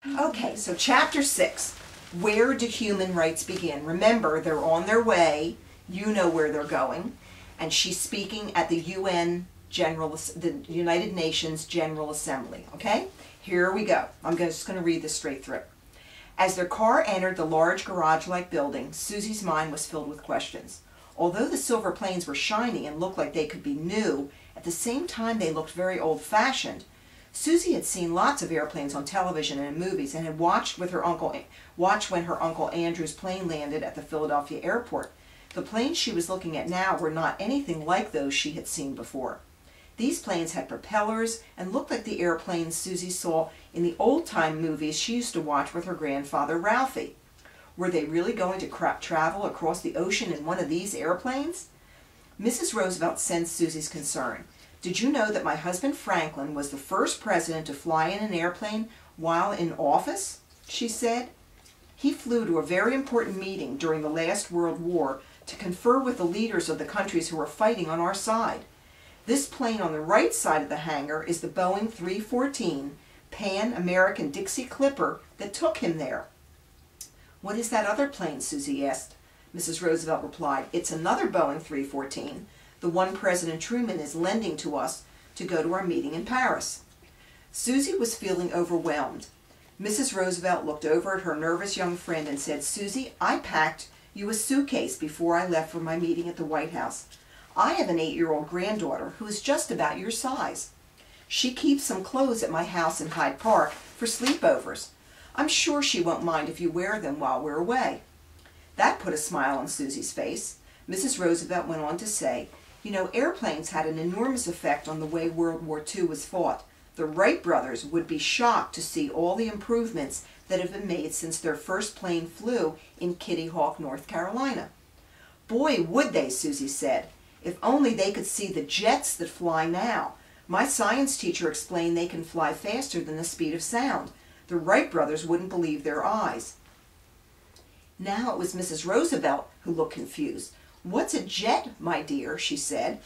Okay, so chapter 6, where do human rights begin? Remember, they're on their way. You know where they're going. And she's speaking at the the United Nations General Assembly. Okay, here we go. I'm just going to read this straight through. As their car entered the large garage-like building, Susie's mind was filled with questions. Although the silver planes were shiny and looked like they could be new, at the same time they looked very old-fashioned. Susie had seen lots of airplanes on television and in movies and had watched when her Uncle Andrew's plane landed at the Philadelphia airport. The planes she was looking at now were not anything like those she had seen before. These planes had propellers and looked like the airplanes Susie saw in the old-time movies she used to watch with her grandfather Ralphie. Were they really going to travel across the ocean in one of these airplanes? Mrs. Roosevelt sensed Susie's concern. Did you know that my husband Franklin was the first president to fly in an airplane while in office? She said. He flew to a very important meeting during the last World War to confer with the leaders of the countries who were fighting on our side. This plane on the right side of the hangar is the Boeing 314 Pan American Dixie Clipper that took him there. What is that other plane? Susie asked. Mrs. Roosevelt replied, it's another Boeing 314. The one President Truman is lending to us to go to our meeting in Paris. Susie was feeling overwhelmed. Mrs. Roosevelt looked over at her nervous young friend and said, Susie, I packed you a suitcase before I left for my meeting at the White House. I have an 8-year-old granddaughter who is just about your size. She keeps some clothes at my house in Hyde Park for sleepovers. I'm sure she won't mind if you wear them while we're away. That put a smile on Susie's face. Mrs. Roosevelt went on to say, you know, airplanes had an enormous effect on the way World War II was fought. The Wright brothers would be shocked to see all the improvements that have been made since their first plane flew in Kitty Hawk, North Carolina. Boy, would they, Susie said. If only they could see the jets that fly now. My science teacher explained they can fly faster than the speed of sound. The Wright brothers wouldn't believe their eyes. Now it was Mrs. Roosevelt who looked confused. What's a jet, my dear? She said.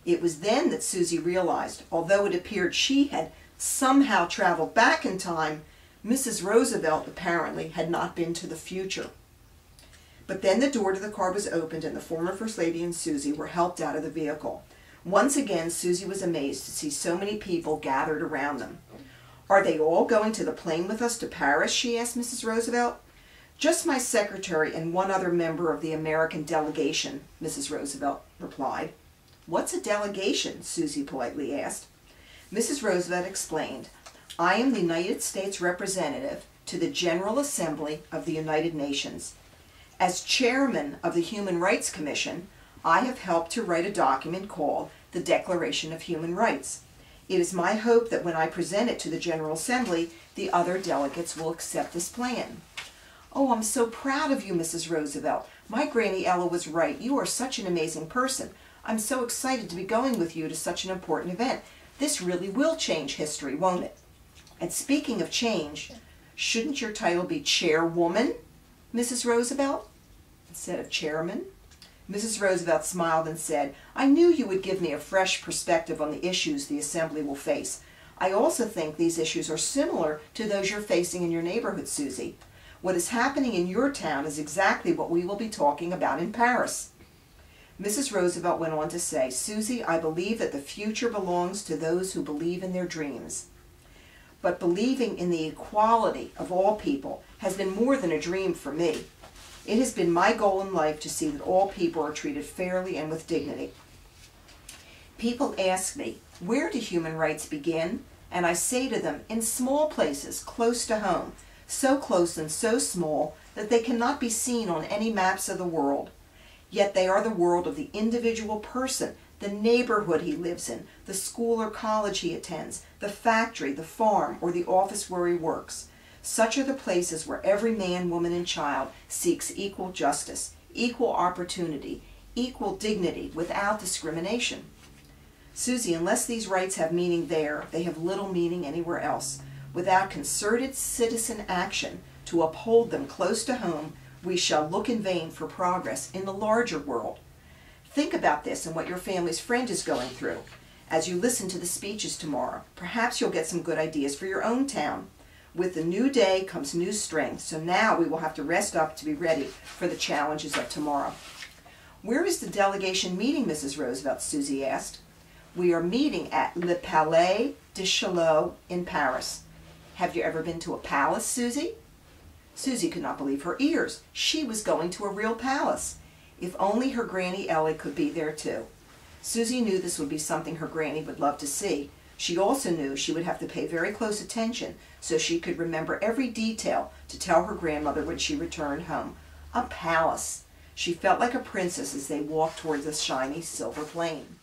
It was then that Susie realized, although it appeared she had somehow traveled back in time, Mrs. Roosevelt apparently had not been to the future. But then the door to the car was opened and the former First Lady and Susie were helped out of the vehicle. Once again, Susie was amazed to see so many people gathered around them. Are they all going to the plane with us to Paris? She asked Mrs. Roosevelt. Just my secretary and one other member of the American delegation, Mrs. Roosevelt replied. What's a delegation? Susie politely asked. Mrs. Roosevelt explained, I am the United States representative to the General Assembly of the United Nations. As chairman of the Human Rights Commission, I have helped to write a document called the Declaration of Human Rights. It is my hope that when I present it to the General Assembly, the other delegates will accept this plan. Oh, I'm so proud of you, Mrs. Roosevelt. My Granny Ella was right. You are such an amazing person. I'm so excited to be going with you to such an important event. This really will change history, won't it? And speaking of change, shouldn't your title be Chairwoman, Mrs. Roosevelt, instead of Chairman? Mrs. Roosevelt smiled and said, I knew you would give me a fresh perspective on the issues the Assembly will face. I also think these issues are similar to those you're facing in your neighborhood, Susie. What is happening in your town is exactly what we will be talking about in Paris. Mrs. Roosevelt went on to say, Susie, I believe that the future belongs to those who believe in their dreams. But believing in the equality of all people has been more than a dream for me. It has been my goal in life to see that all people are treated fairly and with dignity. People ask me, where do human rights begin? And I say to them, in small places, close to home, so close and so small that they cannot be seen on any maps of the world. Yet they are the world of the individual person, the neighborhood he lives in, the school or college he attends, the factory, the farm, or the office where he works. Such are the places where every man, woman, and child seeks equal justice, equal opportunity, equal dignity without discrimination. Susie, unless these rights have meaning there, they have little meaning anywhere else. Without concerted citizen action to uphold them close to home, we shall look in vain for progress in the larger world. Think about this and what your family's friend is going through. As you listen to the speeches tomorrow, perhaps you'll get some good ideas for your own town. With the new day comes new strength, so now we will have to rest up to be ready for the challenges of tomorrow. Where is the delegation meeting, Mrs. Roosevelt? Susie asked. We are meeting at Le Palais de Chaillot in Paris. Have you ever been to a palace, Susie? Susie could not believe her ears. She was going to a real palace. If only her Granny Ellie could be there too. Susie knew this would be something her granny would love to see. She also knew she would have to pay very close attention so she could remember every detail to tell her grandmother when she returned home. A palace. She felt like a princess as they walked toward the shiny silver plane.